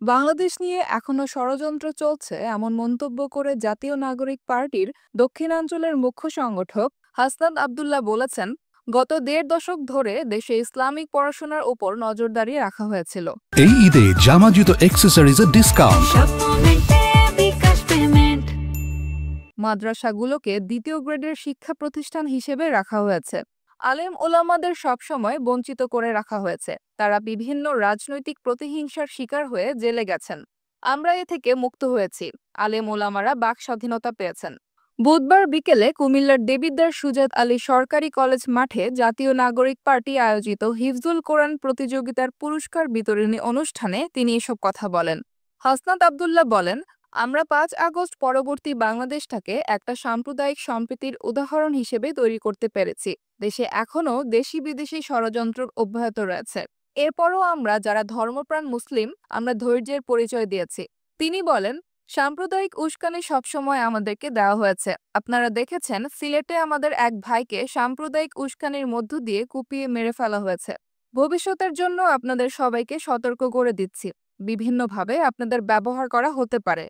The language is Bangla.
বাংলাদেশ নিয়ে এখনো ষড়যন্ত্র চলছে এমন মন্তব্য করে জাতীয় নাগরিক পার্টির দক্ষিণাঞ্চলের মুখ্য সংগঠক হাসনাত আব্দুল্লাহ বলেছেন, গত ১.৫ দশক ধরে দেশে ইসলামিক পড়াশোনার ওপর নজরদারি রাখা হয়েছিল। এই ঈদে জামা জুতো অ্যাক্সেসরিজের ডিসকাউন্ট। মাদ্রাসাগুলোকে দ্বিতীয় গ্রেডের শিক্ষা প্রতিষ্ঠান হিসেবে রাখা হয়েছে। আলেম ওলামাদের সবসময় বঞ্চিত করে রাখা হয়েছে। তারা বিভিন্ন রাজনৈতিক প্রতিহিংসার শিকার হয়ে জেলে গেছেন। আমরা এ থেকে মুক্ত হয়েছি। আলেম ওলামারা বাক স্বাধীনতা পেয়েছেন। বুধবার বিকেলে কুমিল্লার দেবিদ্বার সুজাত আলী সরকারি কলেজ মাঠে জাতীয় নাগরিক পার্টি আয়োজিত হিফজুল কোরআন প্রতিযোগিতার পুরস্কার বিতরণী অনুষ্ঠানে তিনি এসব কথা বলেন। হাসনাত আব্দুল্লাহ বলেন, আমরা ৫ আগস্ট পরবর্তী বাংলাদেশটাকে একটা সাম্প্রদায়িক সম্প্রীতির উদাহরণ হিসেবে তৈরি করতে পেরেছি। দেশে এখনও দেশি বিদেশি ষড়যন্ত্র অব্যাহত রয়েছে। এরপরও আমরা যারা ধর্মপ্রাণ মুসলিম, আমরা ধৈর্যের পরিচয় দিয়েছি। তিনি বলেন, সাম্প্রদায়িক উস্কানি সবসময় আমাদেরকে দেওয়া হয়েছে। আপনারা দেখেছেন সিলেটে আমাদের এক ভাইকে সাম্প্রদায়িক উস্কানির মধ্য দিয়ে কুপিয়ে মেরে ফেলা হয়েছে। ভবিষ্যতের জন্য আপনাদের সবাইকে সতর্ক করে দিচ্ছি, বিভিন্নভাবে আপনাদের ব্যবহার করা হতে পারে।